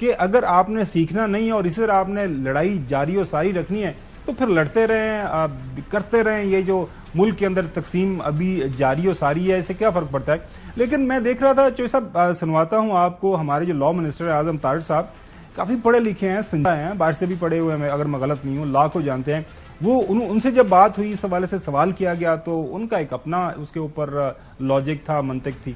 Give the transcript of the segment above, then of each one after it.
کہ اگر آپ نے سیکھنا نہیں ہے اور اسی طرح آپ نے لڑائی جاری و ساری رکھنی ہے تو پھر لڑتے رہیں، کرتے رہیں. یہ جو ملک کے اندر تقسیم ابھی جاری و ساری ہے، اس سے کیا فرق پڑتا ہے؟ لیکن میں دیکھ رہا تھا چوہدری صاحب، سنواتا ہوں آپ کو، ہمارے جو لا منسٹر اعظم طارق صاحب کافی پڑھے لکھے ہیں، سنجیدہ ہیں، باہر سے بھی پڑھے ہوئے ہیں، اگر میں غلط نہیں ہوں، لا کو جانتے ہیں. وہ ان سے جب بات ہوئی، اس حوالے سے سوال کیا گیا تو ان کا ایک اپنا اس کے اوپر لاجک تھا، منطق تھی.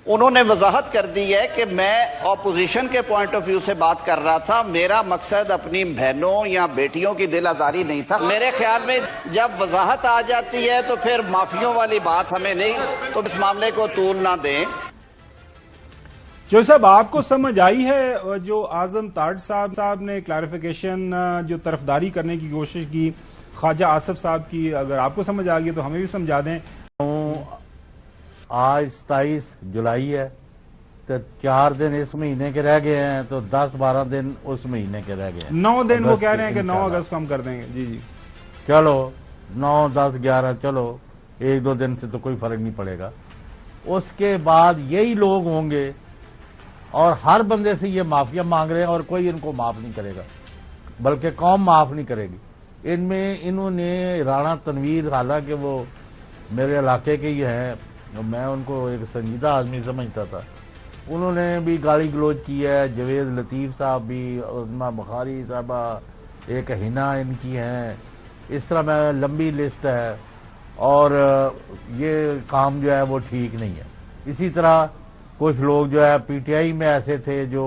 انہوں نے وضاحت کر دی ہے کہ میں اپوزیشن کے پوائنٹ آف ویو سے بات کر رہا تھا، میرا مقصد اپنی بہنوں یا بیٹیوں کی دل آزاری نہیں تھا. میرے خیال میں جب وضاحت آ جاتی ہے تو پھر معافیوں والی بات ہمیں نہیں، تو اس معاملے کو طول نہ دیں. چوہدری صاحب، آپ کو سمجھ آئی ہے جو اعظم طارق صاحب نے کلیریفیکیشن، جو طرفداری کرنے کی کوشش کی خواجہ آصف صاحب کی، اگر آپ کو سمجھ آ گئی تو ہمیں بھی سمجھا دیں. آج 27 جولائی ہے تو 4 دن اس مہینے کے رہ گئے ہیں، تو 10-12 دن اس مہینے کے رہ گئے ہیں. 9 دن وہ کہہ رہے ہیں کہ 9 اگست کو ہم کر دیں گے. جی جی، چلو 9, 10, 11، چلو 1-2 دن سے تو کوئی فرق نہیں پڑے گا. اس کے بعد یہی لوگ ہوں گے اور ہر بندے سے یہ معافیا مانگ رہے ہیں اور کوئی ان کو معاف نہیں کرے گا، بلکہ قوم معاف نہیں کرے گی. ان میں انہوں نے رانا تنویر، حالانکہ وہ میرے علاقے کے ہی ہیں، میں ان کو ایک سنجیدہ آدمی سمجھتا تھا، انہوں نے بھی گالی گلوچ کی ہے. جوید لطیف صاحب بھی، عظمہ بخاری صاحبہ، ایک ہنا ان کی ہیں، اس طرح میں لمبی لسٹ ہے. اور یہ کام جو ہے وہ ٹھیک نہیں ہے. اسی طرح کچھ لوگ جو ہے پی ٹی آئی میں ایسے تھے جو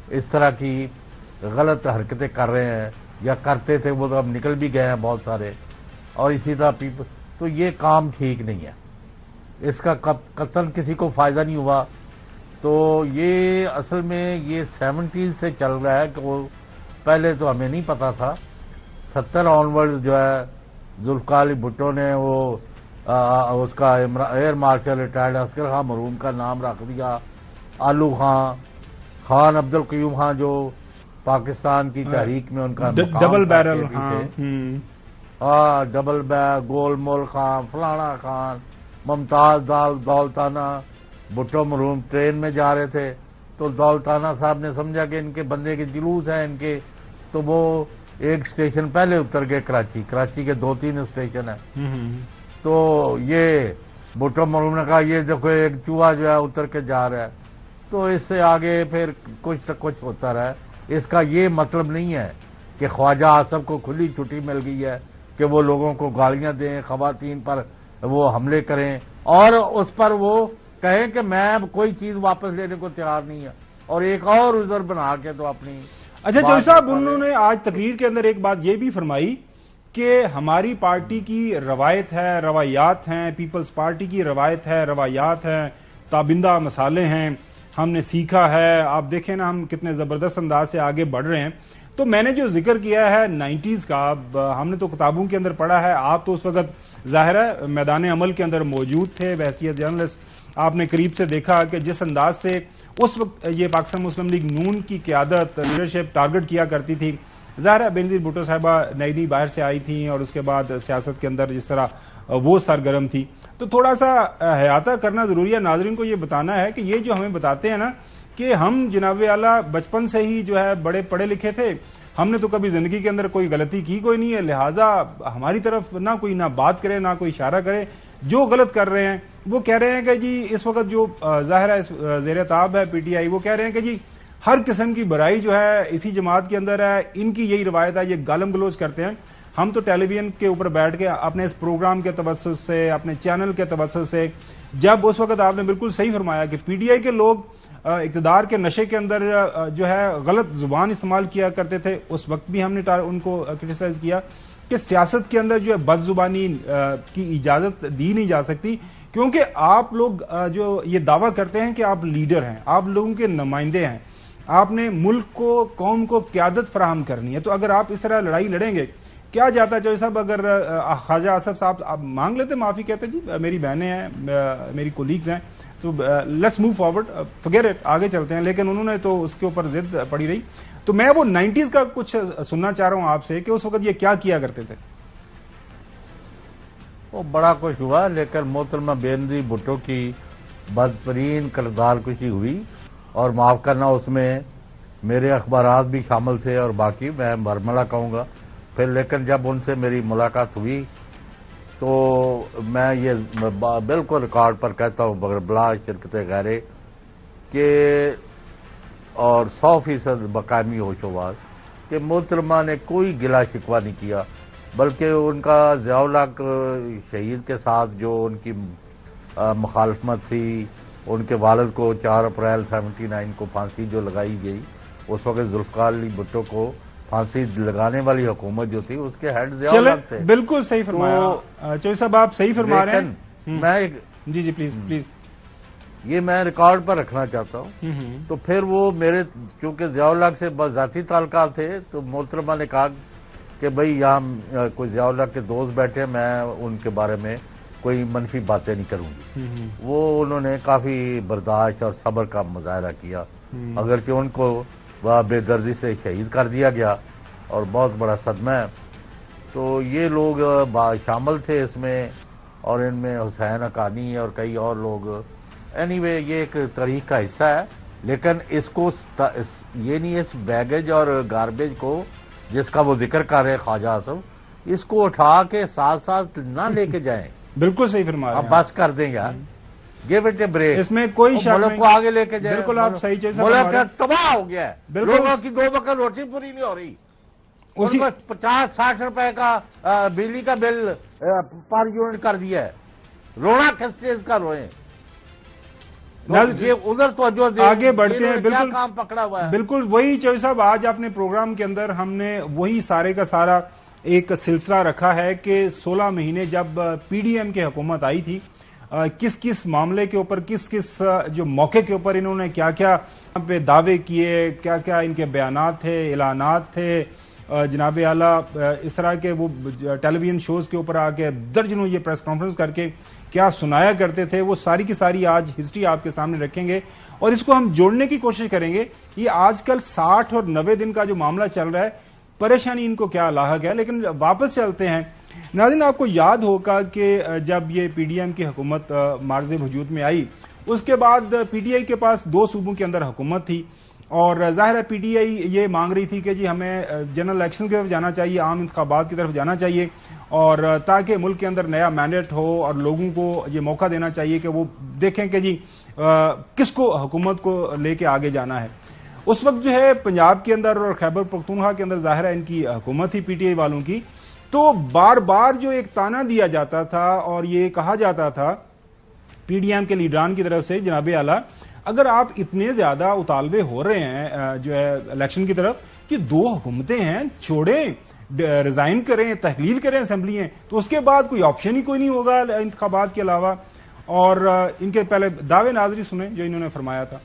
اس طرح کی غلط حرکتیں کر رہے ہیں یا کرتے تھے، وہ تو اب نکل بھی گئے ہیں بہت سارے. اور اسی طرح تو یہ کام ٹھیک نہیں ہے. اس کا قطعاً کسی کو فائدہ نہیں ہوا. تو یہ اصل میں یہ 70s سے چل رہا ہے کہ وہ پہلے تو ہمیں نہیں پتا تھا. 70 آنورڈ جو ہے ذوالفقار علی بھٹو نے وہ اس کا ایئر مارشل ریٹائرڈ عسکر خان مرحوم کا نام رکھ دیا. آلو خان عبد القیوم خان جو پاکستان کی تحریک میں ان کا ڈبل بیرل، ڈبل بیرل، گول مول خان، فلانا خان، ممتاز دولتانہ. بھٹو مرحوم ٹرین میں جا رہے تھے تو دولتانہ صاحب نے سمجھا کہ ان کے بندے کے جلوس ہیں ان کے، تو وہ ایک اسٹیشن پہلے اتر گئے. کراچی کے 2-3 اسٹیشن ہیں. تو یہ بھٹو مرحوم نے کہا یہ دیکھو ایک چوہا جو ہے اتر کے جا رہا ہے. تو اس سے آگے پھر کچھ نہ کچھ ہوتا رہا. اس کا یہ مطلب نہیں ہے کہ خواجہ آصف کو کھلی چھٹی مل گئی ہے کہ وہ لوگوں کو گالیاں دیں، خواتین پر وہ حملے کریں اور اس پر وہ کہیں کہ میں اب کوئی چیز واپس لینے کو تیار نہیں ہے، اور ایک اور عذر بنا کے تو اپنی. اچھا چوہدری صاحب، انہوں نے آج تقریر کے اندر ایک بات یہ بھی فرمائی کہ ہماری پارٹی کی روایت ہے، روایات ہیں، پیپلز پارٹی کی روایت ہے، روایات ہیں، تابندہ مسالے ہیں، ہم نے سیکھا ہے. آپ دیکھیں نا ہم کتنے زبردست انداز سے آگے بڑھ رہے ہیں. تو میں نے جو ذکر کیا ہے 90s کا، ہم نے تو کتابوں کے اندر پڑھا ہے، آپ تو اس وقت ظاہر ہے میدان عمل کے اندر موجود تھے بحیثیت جرنلسٹ. آپ نے قریب سے دیکھا کہ جس انداز سے اس وقت یہ پاکستان مسلم لیگ نون کی قیادت، لیڈرشپ ٹارگٹ کیا کرتی تھی. ظاہر ہے بینظیر بھٹو صاحبہ نئی باہر سے آئی تھیں اور اس کے بعد سیاست کے اندر جس طرح وہ سرگرم تھی، تو تھوڑا سا احاطہ کرنا ضروری ہے. ناظرین کو یہ بتانا ہے کہ یہ جو ہمیں بتاتے ہیں نا کہ ہم جناب اعلیٰ بچپن سے ہی جو ہے بڑے پڑھے لکھے تھے، ہم نے تو کبھی زندگی کے اندر کوئی غلطی کی کوئی نہیں ہے، لہٰذا ہماری طرف نہ کوئی نہ بات کرے نہ کوئی اشارہ کرے. جو غلط کر رہے ہیں وہ کہہ رہے ہیں کہ جی اس وقت جو ظاہر ہے زیر تاب ہے پی ٹی آئی، وہ کہہ رہے ہیں کہ جی ہر قسم کی برائی جو ہے اسی جماعت کے اندر ہے، ان کی یہی روایت ہے، یہ گالم گلوچ کرتے ہیں. ہم تو ٹیلی ویژن کے اوپر بیٹھ کے اپنے اس پروگرام کے توسط سے، اپنے چینل کے توسط سے، جب اس وقت آپ نے بالکل صحیح فرمایا کہ پی ٹی آئی کے لوگ اقتدار کے نشے کے اندر جو ہے غلط زبان استعمال کیا کرتے تھے، اس وقت بھی ہم نے ان کو کرٹیسائز کیا کہ سیاست کے اندر جو ہے بد زبانی کی اجازت دی نہیں جا سکتی، کیونکہ آپ لوگ جو یہ دعویٰ کرتے ہیں کہ آپ لیڈر ہیں، آپ لوگوں کے نمائندے ہیں، آپ نے ملک کو، قوم کو قیادت فراہم کرنی ہے. تو اگر آپ اس طرح لڑائی لڑیں گے، کیا جاتا ہے چوہدری صاحب اگر خواجہ آصف صاحب آپ مانگ لیتے معافی، کہتے جی میری بہنیں ہیں، میری کولیگز ہیں، تو let's move forward, forget it, آگے چلتے ہیں. لیکن انہوں نے تو اس کے اوپر ضد پڑی رہی. تو میں وہ 90s کا کچھ سننا چاہ رہا ہوں آپ سے کہ اس وقت یہ کیا کیا کرتے تھے. وہ بڑا کچھ ہوا، لیکن محترمہ بینظیر بھٹو کی بدترین کردار کشی ہوئی اور معاف کرنا اس میں میرے اخبارات بھی شامل تھے اور باقی میں برملا کہوں گا پھر. لیکن جب ان سے میری ملاقات ہوئی تو میں یہ بالکل ریکارڈ پر کہتا ہوں بلا شرکت غیرے کہ اور 100% بقائمی ہوش و واس کہ محترمہ نے کوئی گلا شکوہ نہیں کیا، بلکہ ان کا ضیاء الحق شہید کے ساتھ جو ان کی مخالفت تھی، ان کے والد کو 4 اپریل 79 کو پھانسی جو لگائی گئی، اس وقت ذوالفقار علی بھٹو کو پھانسی لگانے والی حکومت جو تھی اس کے ہیڈ ضیاء الحق تھے. بالکل صحیح فرمایا چوہدری صاحب، آپ صحیح فرما رہے ہیں. میں جی پلیز یہ میں ریکارڈ پر رکھنا چاہتا ہوں. تو پھر وہ میرے چونکہ ضیاء الحق سے ذاتی تعلقات تھے تو محترمہ نے کہا کہ بھئی یہاں کوئی ضیاء الحق کے دوست بیٹھے، میں ان کے بارے میں کوئی منفی باتیں نہیں کروں گی. وہ انہوں نے کافی برداشت اور صبر کا مظاہرہ کیا، اگرچہ ان کو بے دردی سے شہید کر دیا گیا اور بہت بڑا صدمہ ہے. تو یہ لوگ شامل تھے اس میں، اور ان میں حسین حقانی اور کئی اور لوگ. اینی وے یہ ایک تاریخ کا حصہ ہے، لیکن اس کو یہ نہیں اس بیگیج اور گاربیج کو جس کا وہ ذکر کر رہے خواجہ آصف، اس کو اٹھا کے ساتھ ساتھ نہ لے کے جائیں. بالکل صحیح فرما رہے ہیں. اب بس کر دیں یار، گیو اٹ اے بریک. اس میں کوئی شک ملک نہیں، کو آگے لے کے جائیں. بالکل آپ صحیح چیز ملک تباہ ہو گیا ہے، بالکل. لوگوں کی 2 وقت روٹی پوری نہیں ہو رہی. ان کو 50-60 روپے کا بجلی کا بل پر یونٹ کر دیا ہے. رونا کس چیز کا روئیں؟ ادھر توجہ دیں، آگے بڑھتے ہیں. بالکل کام پکڑا ہوا ہے. بالکل وہی چوہدری صاحب، آج اپنے پروگرام کے اندر ہم نے وہی سارے کا سارا ایک سلسلہ رکھا ہے کہ 16 مہینے جب پی ڈی ایم کی حکومت آئی تھی، کس کس معاملے کے اوپر، کس کس جو موقع کے اوپر انہوں نے کیا کیا پہ دعوے کیے، کیا کیا ان کے بیانات تھے، اعلانات تھے. جناب اعلیٰ اس طرح کے وہ ٹیلی ویژن شوز کے اوپر آ کے درجنوں یہ پریس کانفرنس کر کے کیا سنایا کرتے تھے، وہ ساری کی ساری آج ہسٹری آپ کے سامنے رکھیں گے اور اس کو ہم جوڑنے کی کوشش کریں گے. یہ آج کل 60 اور 90 دن کا جو معاملہ چل رہا ہے، پریشانی ان کو کیا لاحق ہے. لیکن واپس چلتے ہیں. ناظرین، آپ کو یاد ہوگا کہ جب یہ پی ڈی ایم کی حکومت معرض وجود میں آئی، اس کے بعد پی ٹی آئی کے پاس 2 صوبوں کے اندر حکومت تھی اور ظاہر ہے پی ٹی آئی یہ مانگ رہی تھی کہ جی ہمیں جنرل الیکشن کی طرف جانا چاہیے، عام انتخابات کی طرف جانا چاہیے، اور تاکہ ملک کے اندر نیا مینڈیٹ ہو اور لوگوں کو یہ موقع دینا چاہیے کہ وہ دیکھیں کہ جی کس کو حکومت کو لے کے آگے جانا ہے. اس وقت جو ہے پنجاب کے اندر اور خیبر پختونخوا کے اندر ظاہر ہے ان کی حکومت تھی پی ٹی آئی والوں کی. تو بار بار جو ایک تانا دیا جاتا تھا اور یہ کہا جاتا تھا پی ڈی ایم کے لیڈران کی طرف سے، جناب اعلیٰ اگر آپ اتنے زیادہ اطالبے ہو رہے ہیں جو ہے الیکشن کی طرف، یہ 2 حکومتیں ہیں، چھوڑیں، ریزائن کریں، تحلیل کریں اسمبلیاں، تو اس کے بعد کوئی آپشن ہی کوئی نہیں ہوگا انتخابات کے علاوہ. اور ان کے پہلے دعوے ناظری سنیں جو انہوں نے فرمایا تھا.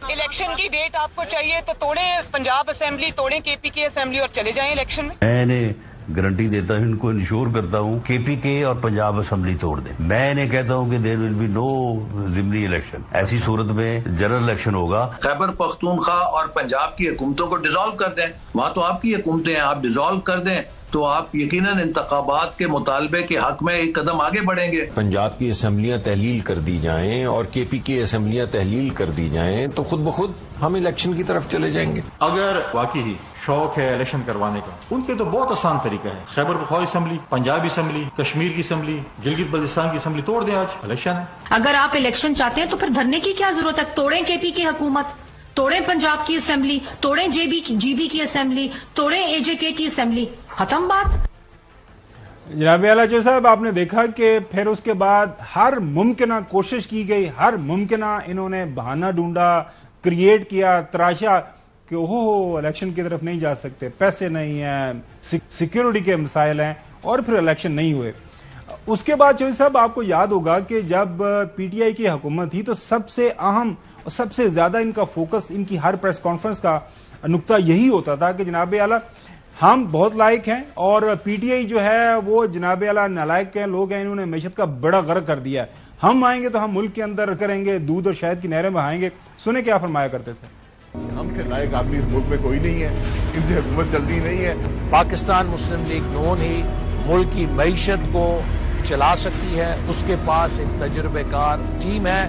الیکشن کی ڈیٹ آپ کو چاہیے تو توڑیں پنجاب اسمبلی، توڑیں کے پی کے اسمبلی اور چلے جائیں الیکشن میں. میں نے گارنٹی دیتا ہوں، ان کو انشور کرتا ہوں، کے پی کے اور پنجاب اسمبلی توڑ دیں. میں انہیں کہتا ہوں کہ دیر ول بی نو ضمنی الیکشن. ایسی صورت میں جنرل الیکشن ہوگا. خیبر پختونخوا اور پنجاب کی حکومتوں کو ڈیزالو کر دیں. وہاں تو آپ کی حکومتیں ہیں، آپ ڈیزالو کر دیں تو آپ یقیناً انتخابات کے مطالبے کے حق میں ایک قدم آگے بڑھیں گے. پنجاب کی اسمبلیاں تحلیل کر دی جائیں اور کے پی کی اسمبلیاں تحلیل کر دی جائیں تو خود بخود ہم الیکشن کی طرف چلے جائیں گے. اگر واقعی شوق ہے الیکشن کروانے کا، ان کے تو بہت آسان طریقہ ہے. خیبر پختونخوا اسمبلی، پنجاب اسمبلی، کشمیر کی اسمبلی، گلگت بلتستان کی اسمبلی توڑ دیں، آج الیکشن ہے. اگر آپ الیکشن چاہتے ہیں تو پھر دھرنے کی کیا ضرورت ہے؟ توڑیں کے پی کی حکومت، توڑیں پنجاب کی اسمبلی، توڑیں جی بی کی اسمبلی، توڑیں اے جے کے کی اسمبلی، ختم بات. جناب اعلیٰ چوہدری صاحب، آپ نے دیکھا کہ پھر اس کے بعد ہر ممکنہ کوشش کی گئی، ہر ممکنہ انہوں نے بہانہ ڈھونڈا، کریٹ کیا، تراشا کہ الیکشن کی طرف نہیں جا سکتے، پیسے نہیں ہیں، سیکیورٹی کے مسائل ہیں، اور پھر الیکشن نہیں ہوئے. اس کے بعد چوہدری صاحب آپ کو یاد ہوگا کہ جب پی ٹی آئی کی حکومت تھی تو سب سے اہم اور سب سے زیادہ ان کا فوکس، ان کی ہر پریس کانفرنس کا نقطہ یہی ہوتا تھا کہ جناب اعلیٰ ہم بہت لائق ہیں اور پی ٹی آئی جو ہے وہ جناب اعلیٰ نالائق ہیں، لوگ ہیں، انہوں نے معیشت کا بڑا غرق کر دیا ہے. ہم آئیں گے تو ہم ملک کے اندر کریں گے، دودھ اور شہد کی نہریں بہائیں گے. سنیں کیا فرمایا کرتے تھے. ہم سے لائق آدمی اس ملک میں کوئی نہیں ہے، ان سے حکومت چلتی نہیں ہے. پاکستان مسلم لیگ نون ہی ملک کی معیشت کو چلا سکتی ہے، اس کے پاس ایک تجربے کار ٹیم ہے.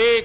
$1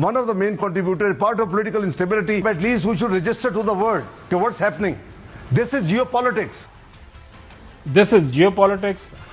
one of the main contributors, part of political instability. At least we should register to the world that what's happening. This is geopolitics. This is geopolitics.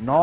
9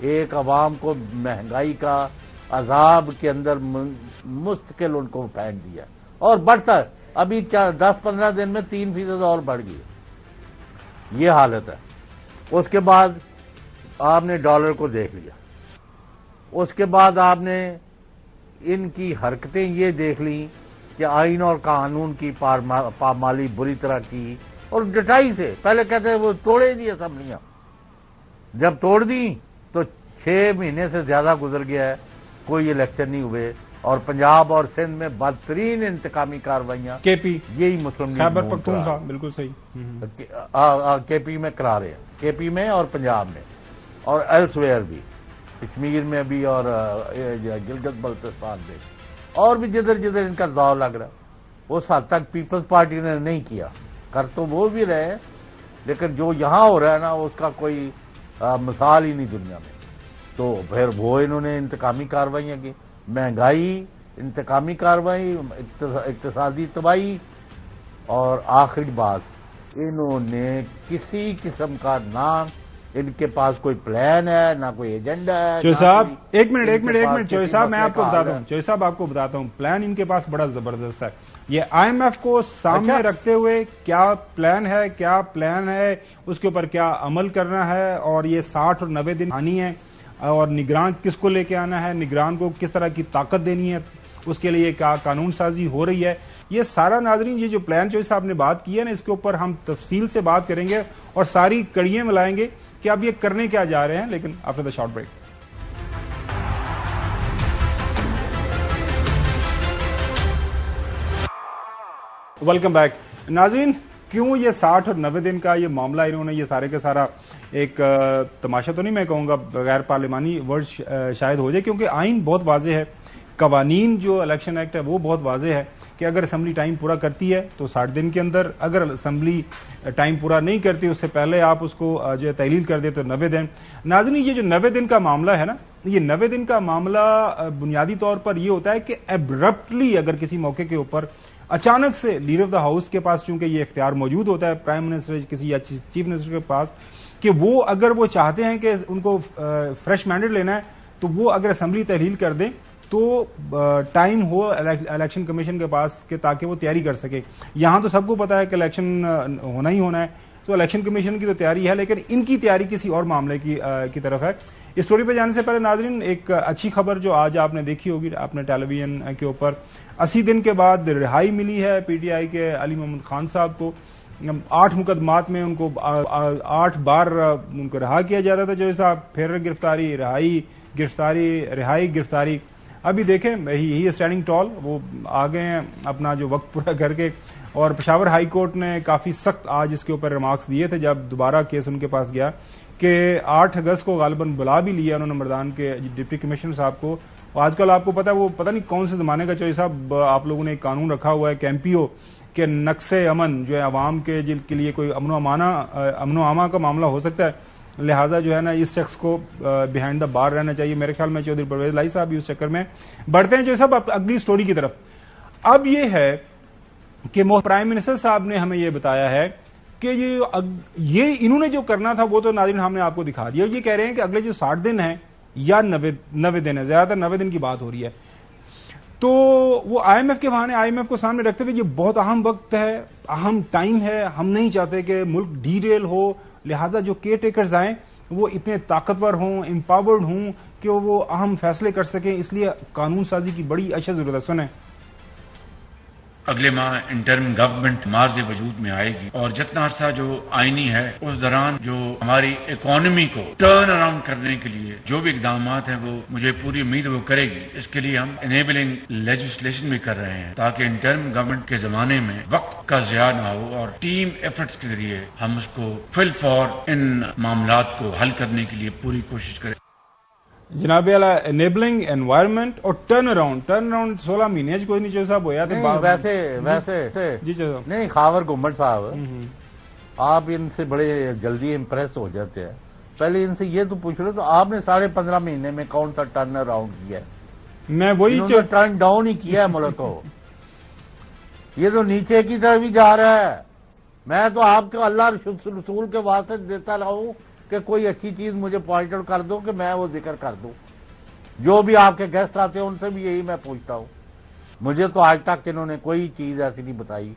ایک عوام کو مہنگائی کا عذاب کے اندر مستقل ان کو پھینک دیا اور بڑھتا ہے. ابھی 10-15 دن میں 3% اور بڑھ گئی. یہ حالت ہے. اس کے بعد آپ نے ڈالر کو دیکھ لیا. اس کے بعد آپ نے ان کی حرکتیں یہ دیکھ لیں کہ آئین اور قانون کی پامالی بری طرح کی اور ڈٹائی سے. پہلے کہتے ہیں وہ توڑے دی اسمبلیاں, جب توڑ دی تو 6 مہینے سے زیادہ گزر گیا ہے, کوئی الیکشن نہیں ہوئے, اور پنجاب اور سندھ میں بدترین انتقامی کارروائیاں کے پی یہی مسلم لیگ خیبر پختونخوا بالکل صحیح کے پی میں کرا رہے ہیں, کے پی میں اور پنجاب میں اور ایلس ویئر بھی, کشمیر میں بھی اور گلگت بلتستان میں, اور بھی جدھر جدھر ان کا داؤ لگ رہا. اس حد تک پیپلز پارٹی نے نہیں کیا, کر تو وہ بھی رہے, لیکن جو یہاں ہو رہا ہے نا اس کا کوئی مثال ہی نہیں دنیا میں. تو پھر وہ انہوں نے انتقامی کارروائیاں کی, مہنگائی, انتقامی کارروائی, اقتصادی تباہی, اور آخری بات انہوں نے کسی قسم کا نام, ان کے پاس کوئی پلان ہے نہ کوئی ایجنڈا ہے. چوہے صاحب ایک منٹ چوہے صاحب میں آپ کو بتاتا ہوں, چوہے صاحب آپ کو بتاتا ہوں, پلان ان کے پاس بڑا زبردست ہے. یہ IMF کو سامنے رکھتے ہوئے کیا پلان ہے, اس کے اوپر کیا عمل کرنا ہے, اور یہ 60 اور 90 دن آنی ہے, اور نگران کس کو لے کے آنا ہے, نگران کو کس طرح کی طاقت دینی ہے, اس کے لیے کیا قانون سازی ہو رہی ہے, یہ سارا ناظرین یہ جو پلان جو صاحب نے بات کی ہے نا, اس کے اوپر ہم تفصیل سے بات کریں گے اور ساری کڑیاں ملائیں گے کہ اب یہ کرنے کیا جا رہے ہیں. لیکن after the short break. Welcome back ناظرین. کیوں یہ 60 اور 90 دن کا یہ معاملہ انہوں نے یہ سارے کا سارا ایک تماشا تو نہیں میں کہوں گا, غیر پارلیمانی ورڈ شاید ہو جائے, کیونکہ آئین بہت واضح ہے, قوانین جو الیکشن ایکٹ ہے وہ بہت واضح ہے کہ اگر اسمبلی ٹائم پورا کرتی ہے تو 60 دن کے اندر, اگر اسمبلی ٹائم پورا نہیں کرتی اس سے پہلے آپ اس کو جو تحلیل کر دیں تو 90 دن. ناظرین یہ جو 90 دن کا معاملہ ہے نا, یہ 90 دن کا معاملہ بنیادی طور پر یہ ہوتا ہے کہ ایبرپٹلی اگر کسی موقع کے اوپر اچانک سے لیڈر آف دا ہاؤس کے پاس چونکہ یہ اختیار موجود ہوتا ہے پرائم منسٹر کسی یا چیف منسٹر کے پاس, کہ وہ اگر وہ چاہتے ہیں کہ ان کو فریش مینڈیٹ لینا ہے تو وہ اگر اسمبلی تحلیل کر دیں تو ٹائم ہو الیکشن کمیشن کے پاس کہ تاکہ وہ تیاری کر سکے. یہاں تو سب کو پتا ہے کہ الیکشن ہونا ہی ہونا ہے, تو الیکشن کمیشن کی تو تیاری ہے, لیکن ان کی تیاری کسی اور معاملے کی طرف ہے. اس اسٹوری پہ جانے سے پہلے ناظرین ایک اچھی خبر جو آج آپ نے دیکھی ہوگی اپنے ٹیلی ویژن کے اوپر, 80 دن کے بعد رہائی ملی ہے پی ٹی آئی کے علی محمد خان صاحب کو. 8 مقدمات میں ان کو 8 بار ان کو رہا کیا جاتا تھا. جو صاحب پھر گرفتاری, رہائی گرفتاری. ابھی دیکھیں یہی اسٹینڈنگ ٹال, وہ آ گئے ہیں اپنا جو وقت پورا کر کے, اور پشاور ہائی کورٹ نے کافی سخت آج اس کے اوپر ریمارکس دیے تھے جب دوبارہ کیس ان کے پاس گیا کہ 8 اگست کو غالباً بلا بھی لیا انہوں نے مردان کے ڈپٹی کمشنر صاحب کو. آج کل آپ کو پتا ہے وہ پتہ نہیں کون سے زمانے کا چوہے صاحب آپ لوگوں نے ایک قانون رکھا ہوا ہے کیمپیو کہ نقص امن جو ہے عوام کے جن کے لیے کوئی امن و امان کا معاملہ ہو سکتا ہے, لہذا جو ہے نا اس شخص کو بیہائنڈ دا بار رہنا چاہیے. میرے خیال میں چودھری پرویز لائی صاحب بھی اس چکر میں بڑھتے ہیں. جو صاحب اگلی سٹوری کی طرف اب یہ ہے کہ پرائم منسٹر صاحب نے ہمیں یہ بتایا ہے کہ یہ انہوں نے جو کرنا تھا وہ تو ناظرین ہم نے آپ کو دکھا دیا. یہ کہہ رہے ہیں کہ اگلے جو 60 دن ہیں یا 90 دن ہے, زیادہ تر 90 دن کی بات ہو رہی ہے, تو وہ IMF کے بہانے IMF کو سامنے رکھتے ہوئے یہ بہت اہم وقت ہے, اہم ٹائم ہے, ہم نہیں چاہتے کہ ملک ڈی ریل ہو, لہذا جو کیئر ٹیکرز آئیں وہ اتنے طاقتور ہوں, امپاورڈ ہوں کہ وہ اہم فیصلے کر سکیں, اس لیے قانون سازی کی بڑی اشد ضرورت ہے. سنیں اگلے ماہ انٹرم گورنمنٹ مارز وجود میں آئے گی, اور جتنا عرصہ جو آئینی ہے اس دوران جو ہماری اکانومی کو ٹرن اراؤنڈ کرنے کے لیے جو بھی اقدامات ہیں وہ مجھے پوری امید وہ کرے گی. اس کے لیے ہم انیبلنگ لیجسلیشن بھی کر رہے ہیں تاکہ انٹرم گورنمنٹ کے زمانے میں وقت کا ضیاع نہ ہو, اور ٹیم ایفرٹس کے ذریعے ہم اس کو فل فور ان معاملات کو حل کرنے کے لیے پوری کوشش کریں. جناب اعلیٰ انیبلنگ انوائرمنٹ اور ٹرن اراؤنڈ 16 مہینے کوئی نہیں چاہیے صاحب ہو جاتے ویسے جی نہیں. خاور گھومٹ صاحب آپ ان سے بڑے جلدی امپریس ہو جاتے ہیں. پہلے ان سے یہ تو پوچھ لو تو آپ نے 15.5 مہینے میں کون سا ٹرن اراؤنڈ کیا ہے؟ میں وہی ٹرن ڈاؤن ہی کیا ہے ملک کو. یہ تو نیچے کی طرف بھی جا رہا ہے. میں تو آپ کو اللہ رسول کے واسطے دیتا رہا ہوں کہ کوئی اچھی چیز مجھے پوائنٹ آؤٹ کر دو کہ میں وہ ذکر کر دوں. جو بھی آپ کے گیسٹ آتے ہیں ان سے بھی یہی میں پوچھتا ہوں. مجھے تو آج تک انہوں نے کوئی چیز ایسی نہیں بتائی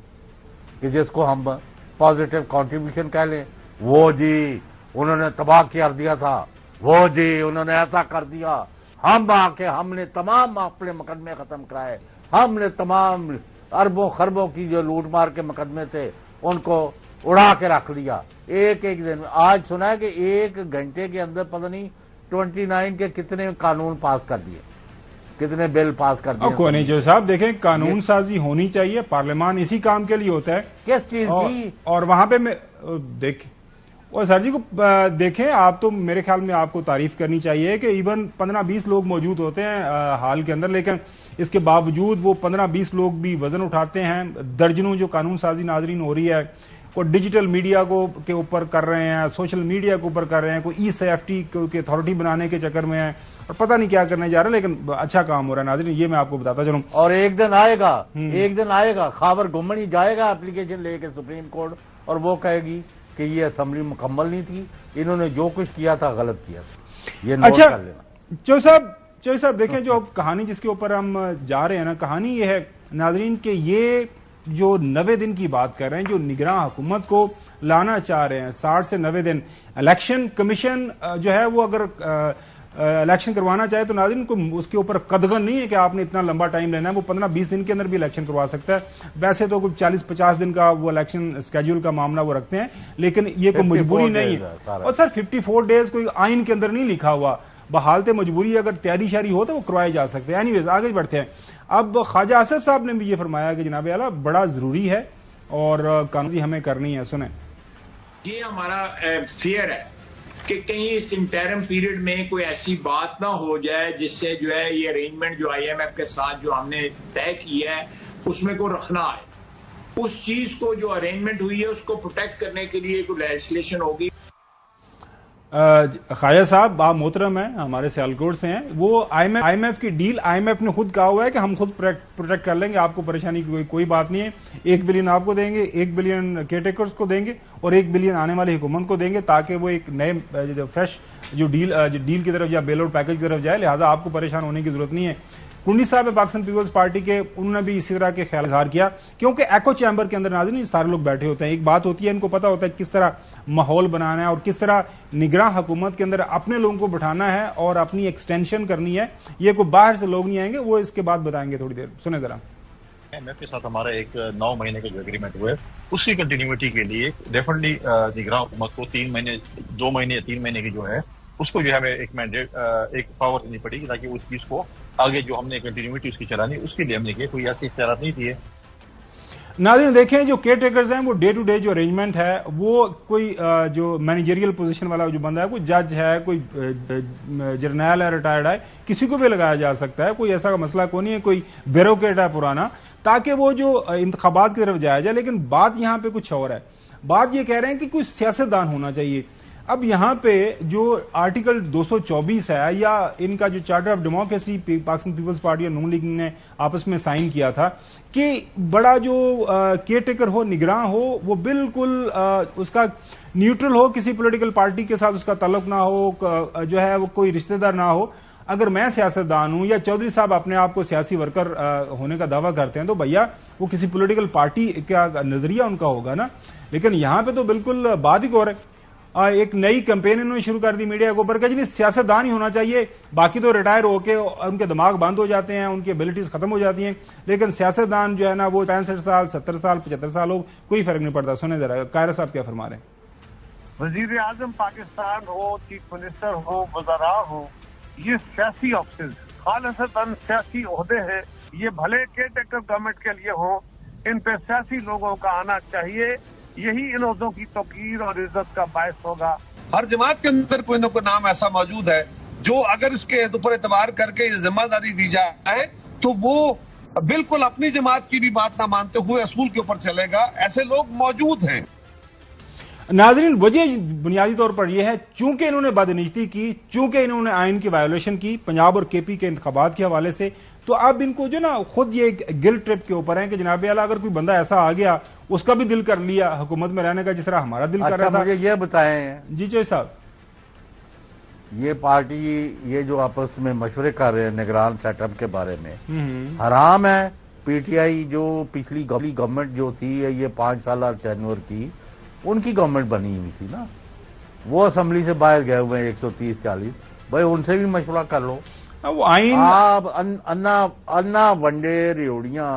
کہ جس کو ہم پازیٹو کنٹریبیوشن کہہ لیں. وہ جی انہوں نے تباہ کر دیا تھا, وہ جی انہوں نے ایسا کر دیا, ہم آ کے ہم نے تمام اپنے مقدمے ختم کرائے, ہم نے تمام اربوں خربوں کی جو لوٹ مار کے مقدمے تھے ان کو اڑا کے رکھ دیا ایک ایک دن میں. آج سنا ہے کہ 1 گھنٹے کے اندر پتہ نہیں 29 کے کتنے قانون پاس کر دیے, کتنے بل پاس کر دیے. کوئی نہیں جو صاحب, دیکھیں قانون سازی ہونی چاہیے, پارلیمان اسی کام کے لیے ہوتا ہے. کس چیز کی؟ اور وہاں پہ دیکھیں, اور سر جی کو دیکھیں, آپ تو میرے خیال میں آپ کو تعریف کرنی چاہیے کہ ایون 15-20 لوگ موجود ہوتے ہیں حال کے اندر, لیکن اس کے باوجود وہ 15-20 لوگ بھی وزن اٹھاتے ہیں. درجنوں جو قانون سازی ناظرین ہو رہی ہے, کوئی ڈیجیٹل میڈیا کے اوپر کر رہے ہیں, سوشل میڈیا کے اوپر کر رہے ہیں, کوئی ECFT کی اتھارٹی بنانے کے چکر میں ہے, اور پتہ نہیں کیا کرنے جا رہے ہیں, لیکن اچھا کام ہو رہا ہے ناظرین, یہ میں آپ کو بتاتا چلوں. اور ایک دن آئے گا خاور گمنی جائے گا اپلیکیشن لے کے سپریم کورٹ, اور وہ کہے گی کہ یہ اسمبلی مکمل نہیں تھی, انہوں نے جو کچھ کیا تھا غلط کیا تھا. یہ نوٹ کر لینا. چوہدری صاحب دیکھیں, جو کہانی جس کے اوپر ہم جا رہے ہیں نا, کہانی یہ ہے ناظرین کہ یہ جو 90 دن کی بات کر رہے ہیں, جو نگراں حکومت کو لانا چاہ رہے ہیں 60 سے 90 دن, الیکشن کمیشن جو ہے وہ اگر الیکشن کروانا چاہے تو ناظرین کو اس کے اوپر قدغن نہیں ہے کہ آپ نے اتنا لمبا ٹائم لینا ہے, وہ 15-20 دن کے اندر بھی الیکشن کروا سکتا ہے. ویسے تو کوئی 40-50 دن کا وہ الیکشن اسکیڈول کا معاملہ وہ رکھتے ہیں, لیکن یہ کوئی مجبوری نہیں ہے. اور سر 54 ڈیز کوئی آئین کے اندر نہیں لکھا ہوا, بحالت مجبوری اگر تیاری شاری ہو تو وہ کروائے جا سکتے ہیں. اینی ویز آگے بڑھتے ہیں. اب خواجہ آصف صاحب نے بھی یہ فرمایا کہ جناب اعلیٰ بڑا ضروری ہے اور قانونی ہمیں کرنی ہے. سنیں, یہ ہمارا فیئر ہے کہ کہیں اس انٹرم پیریڈ میں کوئی ایسی بات نہ ہو جائے جس سے جو ہے یہ ارینجمنٹ جو IMF کے ساتھ جو ہم نے طے کیا ہے اس میں کوئی رکھنا ہے. اس چیز کو جو ارینجمنٹ ہوئی ہے اس کو پروٹیکٹ کرنے کے لیے کوئی لیجسلیشن ہوگی. خواجہ صاحب آپ محترم ہیں, ہمارے سیالکوٹ سے ہیں. وہ IMF کی ڈیل IMF نے خود کہا ہوا ہے کہ ہم خود پروٹیکٹ کر لیں گے, آپ کو پریشانی کی کوئی بات نہیں ہے. 1 بلین آپ کو دیں گے, 1 بلین کیئر ٹیکرز کو دیں گے, اور 1 بلین آنے والی حکومت کو دیں گے, تاکہ وہ ایک نئے فریش جو ڈیل کی طرف یا بیل آؤٹ پیکج کی طرف جائے. لہٰذا آپ کو پریشان ہونے کی ضرورت نہیں ہے. کنڈی صاحب پاکستان پیپلز پارٹی کے, انہوں نے بھی اسی طرح کے خیال اظہار کیا, کیونکہ ایکو چیمبر کے اندر ناظرین سارے لوگ بیٹھے ہوتے ہیں. ایک بات ہوتی ہے, ان کو پتا ہوتا ہے کس طرح ماحول بنانا ہے اور کس طرح نگراں حکومت کے اندر اپنے لوگوں کو بٹھانا ہے اور اپنی ایکسٹینشن کرنی ہے. یہ کوئی باہر سے لوگ نہیں آئیں گے, وہ اس کے بعد بتائیں گے تھوڑی دیر. سنیں ذرا. IMF کے ساتھ ہمارا ایک 9 مہینے کا جو اگریمنٹ ہوا ہے اس کی کنٹینیوٹی کے لیے ڈیفینیٹلی نگراں حکومت کو 3 مہینے 2 مہینے یا 3 مہینے کی جو ہے اس کو جو ہے ہمیں ایک مینڈیٹ ایک پاور دینی پڑے گی, تاکہ اس چیز کو آگے جو ہم نے کنٹینیوٹی اس کی چلانی اس کے لیے ہم نے کیا, کوئی ایسی اختیارات نہیں دیے. ناظرین دیکھیں, جو کیئر ٹیکرز ہیں وہ ڈے ٹو ڈے جو ارینجمنٹ ہے وہ کوئی جو مینیجریل پوزیشن والا جو بندہ ہے, کوئی جج ہے, کوئی جرنیل ہے, ریٹائرڈ ہے, کسی کو بھی لگایا جا سکتا ہے. کوئی ایسا مسئلہ کو نہیں ہے, کوئی بیوروکریٹ ہے پرانا, تاکہ وہ جو انتخابات کی طرف جایا جائے. لیکن بات یہاں پہ کچھ اور ہے. بات یہ کہہ رہے ہیں کہ کوئی سیاستدان ہونا چاہیے. اب یہاں پہ جو آرٹیکل 224 ہے یا ان کا جو charter of democracy Pakistan Peoples Party اور نون لیگ نے آپس میں سائن کیا تھا کہ بڑا جو کیئر ٹیکر ہو, نگراں ہو, وہ بالکل اس کا نیوٹرل ہو, کسی پولیٹیکل پارٹی کے ساتھ اس کا تعلق نہ ہو, جو ہے وہ کوئی رشتہ دار نہ ہو. اگر میں سیاستدان ہوں یا چودھری صاحب اپنے آپ کو سیاسی ورکر ہونے کا دعویٰ کرتے ہیں تو بھیا وہ کسی پولیٹیکل پارٹی کا نظریہ ان کا ہوگا نا. لیکن یہاں پہ تو بالکل بات ہی اور ہے. ایک نئی کمپین انہوں نے شروع کر دی میڈیا کے اوپر کہ جی سیاستدان ہی ہونا چاہیے, باقی تو ریٹائر ہو کے ان کے دماغ بند ہو جاتے ہیں, ان کی ایبلٹیز ختم ہو جاتی ہیں, لیکن سیاستدان جو ہے نا وہ 65 سال 70 سال 75 سال ہو, کوئی فرق نہیں پڑتا. سنیں ذرا قاہرہ صاحب کیا فرما رہے ہیں. وزیر اعظم پاکستان ہو, چیف منسٹر ہو, وزراء ہو, یہ سیاسی آفسز خالصتاً سیاسی عہدے ہیں. یہ بھلے کیئر ٹیکر گورنمنٹ کے لیے ہوں, ان پہ سیاسی لوگوں کا آنا چاہیے. یہی ان عہدوں کی توقیر اور عزت کا باعث ہوگا. ہر جماعت کے اندر کوئی نہ کوئی نام ایسا موجود ہے جو اگر اس کے اوپر اعتبار کر کے ذمہ داری دی جائے تو وہ بالکل اپنی جماعت کی بھی بات نہ مانتے ہوئے اصول کے اوپر چلے گا. ایسے لوگ موجود ہیں. ناظرین وجہ بنیادی طور پر یہ ہے چونکہ انہوں نے بدنیتی کی, چونکہ انہوں نے آئین کی وائیولیشن کی پنجاب اور KP کے انتخابات کے حوالے سے, تو اب ان کو جو نا خود یہ گلٹ ٹرپ کے اوپر ہے کہ جناب اعلیٰ اگر کوئی بندہ ایسا آ گیا اس کا بھی دل کر لیا حکومت میں رہنے کا جس طرح ہمارا دل کر رہا تھا. مجھے یہ بتائیں جی چوہدری صاحب, یہ پارٹی یہ جو آپس میں مشورے کر رہے ہیں نگران سیٹ اپ کے بارے میں حرام ہے. پی ٹی آئی جو پچھلی گورنمنٹ جو تھی یہ 5 سالہ ٹینور کی ان کی گورنمنٹ بنی ہوئی تھی نا, وہ اسمبلی سے باہر گئے ہوئے ہیں 130-140. بھائی ان سے بھی مشورہ کر لو. آپ انا ونڈے ریوڑیاں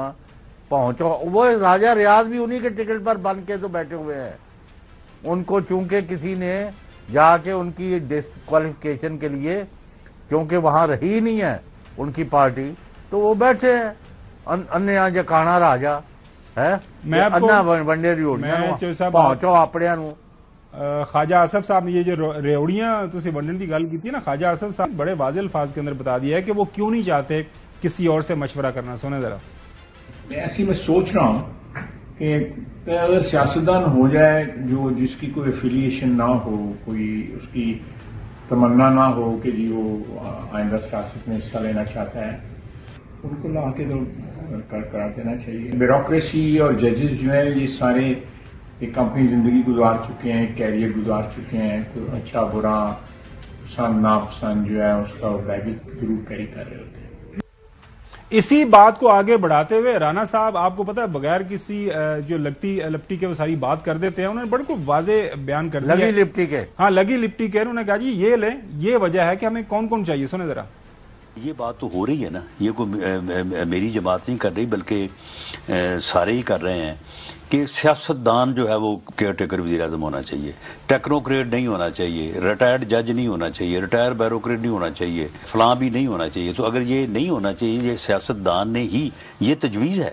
پہنچو. وہ راجہ ریاض بھی انہی کے ٹکٹ پر بن کے تو بیٹھے ہوئے ہیں. ان کو چونکہ کسی نے جا کے ان کی ڈسکوالیفیکیشن کے لیے, کیونکہ وہاں رہی نہیں ہے ان کی پارٹی, تو وہ بیٹھے ہیں انیا جکانا راجا ہے انا ونڈے ریوڑیاں پہنچو اپنے نو. خواجہ آصف صاحب نے یہ جو ریوڑیاں تسی ونڈن کی گل کی نا, خواجہ آصف صاحب بڑے واضح الفاظ کے اندر بتا دیا ہے کہ وہ کیوں نہیں چاہتے کسی اور سے مشورہ کرنا. سنیں ذرا. میں سوچ رہا ہوں کہ اگر سیاستدان ہو جائے جو جس کی کوئی ایفیلیشن نہ ہو, کوئی اس کی تمنا نہ ہو کہ جی وہ آئندہ سیاست میں حصہ لینا چاہتا ہے, ان کو لا کے تو کرا دینا چاہیے. بیوروکریسی اور ججز جو ہیں یہ سارے ایک اپنی زندگی گزار چکے ہیں, کیریئر گزار چکے ہیں, کوئی اچھا برا پسند ناپسند جو ہے اس کا بیگیج ضرور کیری کر رہے ہوتے ہیں. اسی بات کو آگے بڑھاتے ہوئے رانا صاحب آپ کو پتا ہے بغیر کسی جو لگتی لپٹی کے وہ ساری بات کر دیتے ہیں, انہوں نے بڑے کو واضح بیان کر دیا. لگی لپٹی کے, ہاں لگی لپٹی کے. انہوں نے کہا جی یہ لیں, یہ وجہ ہے کہ ہمیں کون کون چاہیے. سنیں ذرا. یہ بات تو ہو رہی ہے نا, یہ کوئی میری جماعت نہیں کر رہی بلکہ سارے ہی کر رہے ہیں کہ سیاستدان جو ہے وہ کیئر ٹیکر وزیر اعظم ہونا چاہیے, ٹیکنوکریٹ نہیں ہونا چاہیے, ریٹائرڈ جج نہیں ہونا چاہیے, ریٹائر بیوروکریٹ نہیں ہونا چاہیے, فلاں بھی نہیں ہونا چاہیے. تو اگر یہ نہیں ہونا چاہیے, یہ سیاستدان نے ہی یہ تجویز ہے.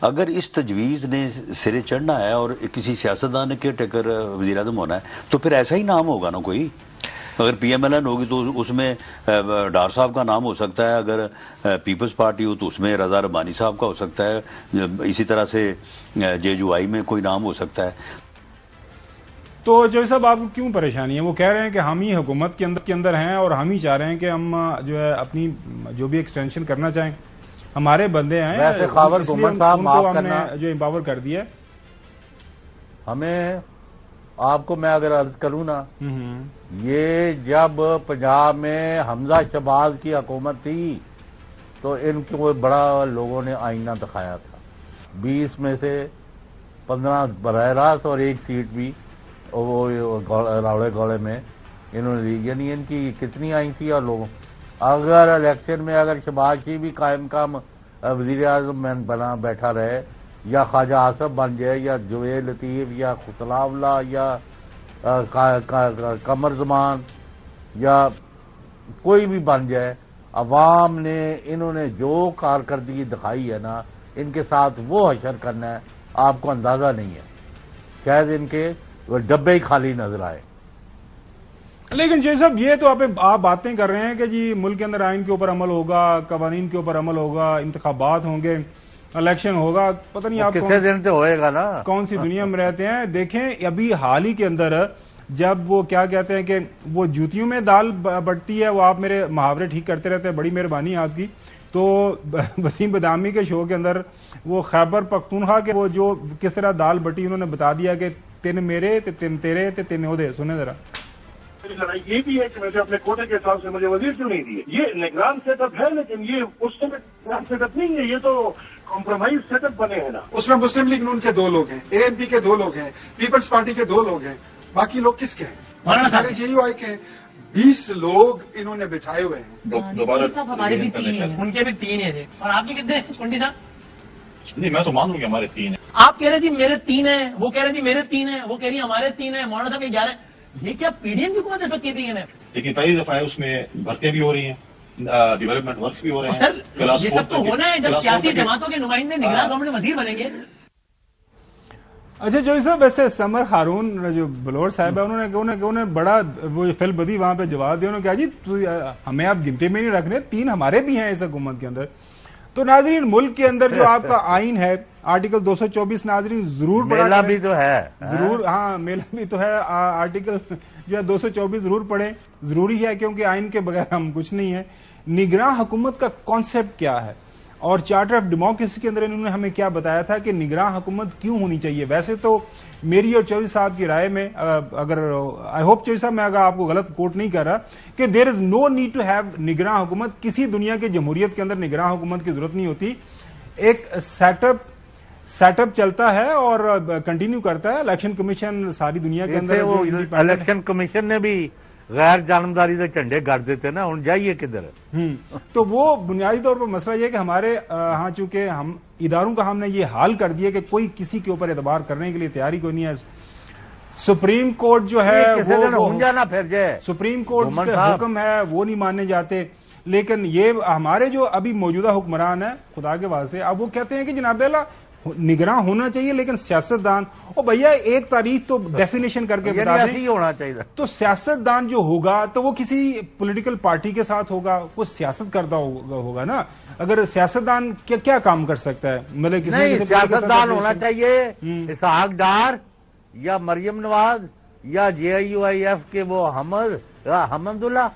اگر اس تجویز نے سرے چڑھنا ہے اور کسی سیاستدان نے کیئر ٹیکر وزیر اعظم ہونا ہے تو پھر ایسا ہی نام ہوگا نا کوئی. اگر پی ایم ایل این ہوگی تو اس میں ڈار صاحب کا نام ہو سکتا ہے, اگر پیپلز پارٹی ہو تو اس میں رضا ربانی صاحب کا ہو سکتا ہے, اسی طرح سے جے جو آئی میں کوئی نام ہو سکتا ہے. تو جو صاحب آپ کو کیوں پریشانی ہے؟ وہ کہہ رہے ہیں کہ ہم ہی حکومت کے اندر ہیں اور ہم ہی چاہ رہے ہیں کہ ہم جو ہے اپنی جو بھی ایکسٹینشن کرنا چاہیں, ہمارے بندے ہیں. ویسے خاور گمن صاحب معاف کرنا, جو امپاور کر دیا ہمیں. آپ کو میں اگر عرض کروں نا, یہ جب پنجاب میں حمزہ شہباز کی حکومت تھی تو ان کو بڑا لوگوں نے آئینہ دکھایا تھا. 20 میں سے 15 براہ راست اور 1 سیٹ بھی وہ راوڑے گوڑے میں انہوں نے لی. یعنی ان کی کتنی آئی تھی. اور لوگوں اگر الیکشن میں اگر شہباز شریف بھی قائم کام وزیر اعظم بنا بیٹھا رہے, یا خواجہ آصف بن جائے, یا جویل لطیف, یا خسلاولہ, یا قمر زمان, یا کوئی بھی بن جائے, عوام نے انہوں نے جو کارکردگی دکھائی ہے نا, ان کے ساتھ وہ حشر کرنا ہے آپ کو اندازہ نہیں ہے. شاید ان کے ڈبے ہی خالی نظر آئے. لیکن جی صاحب یہ تو آپ باتیں کر رہے ہیں کہ جی ملک کے اندر آئین کے اوپر عمل ہوگا, قوانین کے اوپر عمل ہوگا, انتخابات ہوں گے, الیکشن ہوگا. پتہ نہیں آپ کسے دن سے ہوئے گا نا, کون سی دنیا میں رہتے ہیں. دیکھیں ابھی حال ہی کے اندر جب وہ کیا کہتے ہیں کہ وہ جوتیوں میں دال بٹتی ہے, وہ آپ میرے محاورے ٹھیک کرتے رہتے ہیں, بڑی مہربانی آپ کی. تو وسیم بدامی کے شو کے اندر وہ خیبر پختونخوا کے وہ جو کس طرح دال بٹی انہوں نے بتا دیا کہ 3 میرے 3 تیرے 3 عہدے. سنیں ذرا. یہ بھی ہے کہ میں اپنے کوٹے کے حساب سے مجھے وزیر کیوں نہیں دیے. یہ نگران سیٹ اپ ہے, لیکن یہ اس میں نگران سیٹ اپ نہیں ہے, یہ تو کمپرومائز سیٹ اپ بنے ہیں نا. اس میں مسلم لیگ نون کے 2 لوگ ہیں, اے این پی کے 2 لوگ ہیں, پیپلز پارٹی کے 2 لوگ ہیں, باقی لوگ کس کے ہیں؟ سارے جے یو آئی کے ہیں. 20 لوگ انہوں نے بٹھائے ہوئے ہیں. صاحب ہمارے بھی 3 ہیں, ان کے بھی 3 ہیں. اور آپ کے کتنے کنڈی صاحب؟ نہیں میں تو مان لوں کہ ہمارے 3 ہیں. آپ کہہ رہے جی میرے 3 ہیں, وہ کہہ رہے جی میرے 3 ہیں, وہ کہہ رہی ہمارے 3 ہیں. مولانا صاحب یہ 11 ہیں. یہ کیا پی ڈی ایم کی حکومت ہے سب کے پی ہے؟ لیکن پہلی دفعہ اس میں بھرتیاں بھی ہو رہی ہیں, ڈیولپمنٹ ورکس بھی ہو رہے ہیں. سر یہ سب تو ہونا ہے جب سیاسی جماعتوں کے نمائندے نگران گورنمنٹ وزیر بنیں گے. اچھا جو صاحب ویسے سمر ہارون جو بلور صاحب ہے انہوں نے بڑا وہ فل بدی وہاں پہ جواب دیا. انہوں نے کہا جی ہمیں آپ گنتی میں نہیں رکھ رہے, 3 ہمارے بھی ہیں اس حکومت کے اندر. تو ناظرین ملک کے اندر جو آپ کا آئین ہے آرٹیکل 224 ناظرین ضرور پڑھیں. میلہ بھی تو ہے ضرور, ہاں میلہ بھی تو ہے. آرٹیکل جو ہے 224 ضرور پڑھیں, ضروری ہے کیونکہ آئین کے بغیر ہم کچھ نہیں ہے. نگراں حکومت کا کانسیپٹ کیا ہے اور چارٹر آف ڈیموکریسی کے اندر انہوں نے ہمیں کیا بتایا تھا کہ نگراں حکومت کیوں ہونی چاہیے. ویسے تو میری اور چودھری صاحب کی رائے میں, اگر آئی ہوپ چودھری صاحب میں اگر آپ کو غلط کوٹ نہیں کر رہا, کہ دیر از نو نیڈ ٹو ہیو نگراں حکومت. کسی دنیا کے جمہوریت کے اندر نگراں حکومت کی ضرورت نہیں ہوتی. ایک سیٹ اپ چلتا ہے اور کنٹینیو کرتا ہے. الیکشن کمیشن ساری دنیا کے اندر, الیکشن کمیشن نے بھی غیر جانبداری سے جھنڈے گاڑ دیتے نا, ان جائیے کدھر. تو وہ بنیادی طور پر مسئلہ یہ کہ ہمارے ہاں چونکہ ہم اداروں کا ہم نے یہ حال کر دیا کہ کوئی کسی کے اوپر اعتبار کرنے کے لیے تیاری کوئی نہیں ہے. سپریم کورٹ جو ہے سپریم کورٹ کا حکم ہے وہ نہیں ماننے جاتے. لیکن یہ ہمارے جو ابھی موجودہ حکمران ہیں خدا کے واسطے, اب وہ کہتے ہیں کہ جناب اللہ نگراں ہونا چاہیے لیکن سیاستدان, اور بھیا ایک تعریف تو ڈیفینیشن کر کے بتا دیں ہونا چاہیے. تو سیاستدان جو ہوگا تو وہ کسی پولیٹیکل پارٹی کے ساتھ ہوگا, وہ سیاست کرتا ہوگا نا. اگر سیاستدان کیا کام کر سکتا ہے, مطلب کسی سیاستدان ہونا چاہیے اسحاق ڈار یا مریم نواز یا JUIF کے وہ حمد اللہ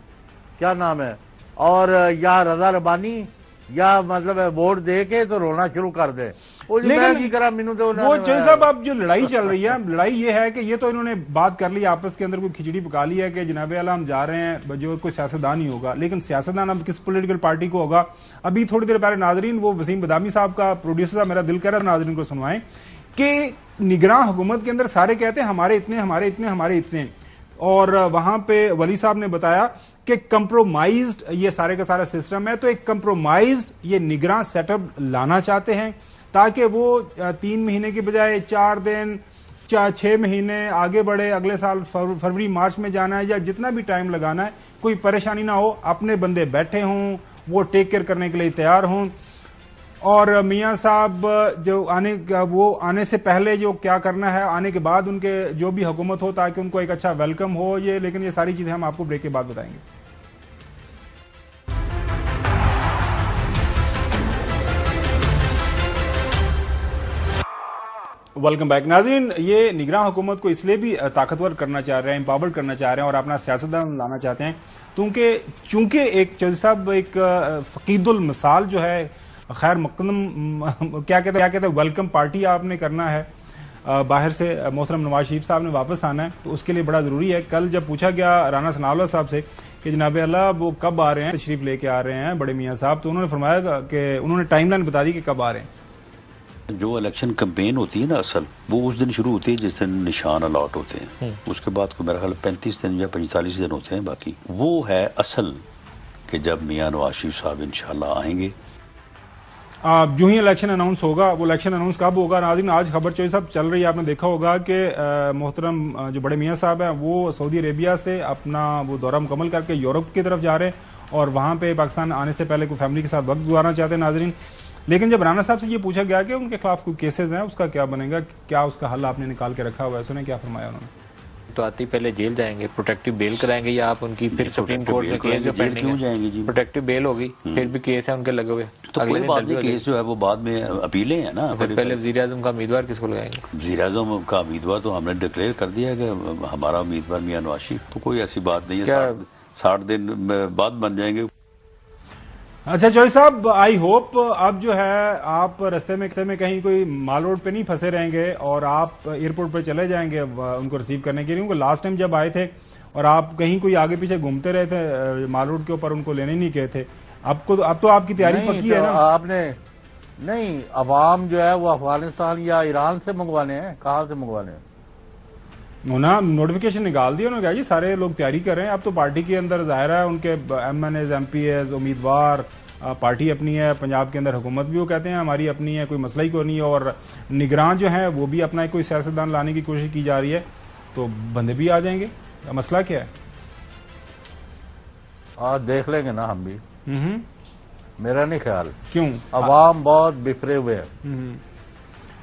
کیا نام ہے, اور یا رضا ربانی, یا مطلب ووٹ دے کے تو رونا شروع کر دے. وہ چودھری صاحب اب جو لڑائی چل رہی ہے, لڑائی یہ ہے کہ یہ تو انہوں نے بات کر لی آپس کے اندر, کوئی کھچڑی پکا لی ہے کہ جناب اعلیٰ ہم جا رہے ہیں, جو کوئی سیاستدان ہی ہوگا. لیکن سیاستدان اب کس پولیٹیکل پارٹی کو ہوگا. ابھی تھوڑی دیر پہلے ناظرین وہ وسیم بدامی صاحب کا پروڈیوسر صاحب, میرا دل کر رہا ہے ناظرین کو سنوائیں کہ نگراں حکومت کے اندر سارے کہتے ہیں ہمارے اتنے ہمارے اتنے ہمارے اتنے, اور وہاں پہ ولی صاحب نے بتایا کہ کمپرومائزڈ یہ سارے کا سارا سسٹم ہے. تو ایک کمپرومائزڈ یہ نگراں سیٹ اپ لانا چاہتے ہیں تاکہ وہ 3 مہینے کی بجائے 4 دن 6 مہینے آگے بڑھے, اگلے سال فروری مارچ میں جانا ہے یا جتنا بھی ٹائم لگانا ہے, کوئی پریشانی نہ ہو, اپنے بندے بیٹھے ہوں, وہ ٹیک کیئر کرنے کے لیے تیار ہوں. اور میاں صاحب جو آنے سے پہلے جو کیا کرنا ہے, آنے کے بعد ان کے جو بھی حکومت ہو تاکہ ان کو ایک اچھا ویلکم ہو. یہ لیکن یہ ساری چیزیں ہم آپ کو بریک کے بعد بتائیں گے. ویلکم بیک ناظرین. یہ نگراں حکومت کو اس لیے بھی طاقتور کرنا چاہ رہے ہیں, امپاورڈ کرنا چاہ رہے ہیں اور اپنا سیاستدان لانا چاہتے ہیں چونکہ ایک چودھری صاحب ایک فقید المثال جو ہے, خیر مقدم کیا کہتے ہیں ویلکم پارٹی آپ نے کرنا ہے, باہر سے محترم نواز شریف صاحب نے واپس آنا ہے, تو اس کے لیے بڑا ضروری ہے. کل جب پوچھا گیا رانا ثناءاللہ صاحب سے کہ جناب اللہ وہ کب آ رہے ہیں, تشریف لے کے آ رہے ہیں بڑے میاں صاحب, تو انہوں نے فرمایا کہ انہوں نے ٹائم لائن بتا دی کہ کب آ رہے ہیں. جو الیکشن کمپین ہوتی ہے نا اصل, وہ اس دن شروع ہوتی ہے جس دن نشان الاٹ ہوتے ہیں, اس کے بعد میرا خیال 35 دن یا 45 دن ہوتے ہیں. باقی وہ ہے اصل کہ جب میاں نواز شریف صاحب انشاءاللہ آئیں گے. جو ہی الیکشن اناؤنس ہوگا, وہ الیکشن اناؤنس کب ہوگا ناظرین, آج خبر چودھری صاحب چل رہی ہے, آپ نے دیکھا ہوگا کہ محترم جو بڑے میاں صاحب ہیں وہ سعودی عربیہ سے اپنا وہ دورہ مکمل کر کے یورپ کی طرف جا رہے ہیں, اور وہاں پہ پاکستان آنے سے پہلے کوئی فیملی کے ساتھ وقت گزارنا چاہتے ہیں ناظرین. لیکن جب رانا صاحب سے یہ پوچھا گیا کہ ان کے خلاف کوئی کیسز ہیں, اس کا کیا بنے گا, کیا اس کا حل آپ نے نکال کے رکھا ہوا ہے, سنیں کیا فرمایا انہوں نے. تو آتی پہلے جیل جائیں گے, پروٹیکٹیو بیل کرائیں گے, یا آپ ان کی پھر سپریم کورٹ میں کیس جو پینڈنگ ہے پروٹیکٹیو بیل ہوگی, پھر بھی کیس ہے ان کے لگے ہوئے, اگلے دن کیس جو ہے وہ بعد میں اپیلیں ہیں نا. پہلے وزیر اعظم کا امیدوار کس کو لگائیں گے؟ وزیر اعظم کا امیدوار تو ہم نے ڈکلیئر کر دیا ہے کہ ہمارا امیدوار میاں نواز شریف, تو کوئی ایسی بات نہیں ہے, 60 دن بعد بن جائیں گے. اچھا چودھری صاحب, آئی ہوپ اب جو ہے آپ رستے میں کہیں کوئی مال روڈ پہ نہیں پھنسے رہیں گے اور آپ ایئرپورٹ پہ چلے جائیں گے ان کو ریسیو کرنے کے لیے, کیونکہ لاسٹ ٹائم جب آئے تھے اور آپ کہیں کوئی آگے پیچھے گھومتے رہے تھے مال روڈ کے اوپر, ان کو لینے نہیں گئے تھے. اب تو آپ کی تیاری پکی ہے نا. آپ نے نہیں, عوام جو ہے وہ افغانستان یا ایران سے منگوانے ہیں, کہاں سے منگوانے ہیں؟ نوٹیفیکیشن نکال دیا انہوں نے کہا جی سارے لوگ تیاری کر رہے ہیں. اب تو پارٹی کے اندر ظاہر ہے ان کے MNAs MPs امیدوار, پارٹی اپنی ہے, پنجاب کے اندر حکومت بھی وہ کہتے ہیں ہماری اپنی ہے, کوئی مسئلہ ہی کوئی نہیں ہے, اور نگران جو ہیں وہ بھی اپنا کوئی سیاستدان لانے کی کوشش کی جا رہی ہے, تو بندے بھی آ جائیں گے. مسئلہ کیا ہے؟ دیکھ لیں گے نا ہم بھی. میرا نہیں خیال. کیوں؟ عوام بہت بکھرے ہوئے ہیں.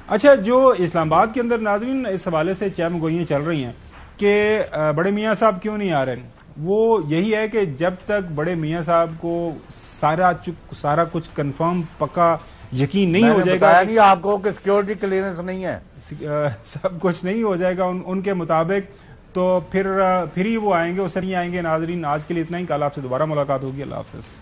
اچھا, جو اسلام آباد کے اندر ناظرین اس حوالے سے چہم گوئیاں چل رہی ہیں کہ بڑے میاں صاحب کیوں نہیں آ رہے, وہ یہی ہے کہ جب تک بڑے میاں صاحب کو سارا کچھ کنفرم پکا یقین نہیں ہو جائے گا, نہیں آپ کو کہ سیکیورٹی کلیئرنس نہیں ہے, سب کچھ نہیں ہو جائے گا ان کے مطابق, تو پھر ہی وہ آئیں گے, اس سے نہیں آئیں گے. ناظرین آج کے لیے اتنا ہی, کل آپ سے دوبارہ ملاقات ہوگی. اللہ حافظ.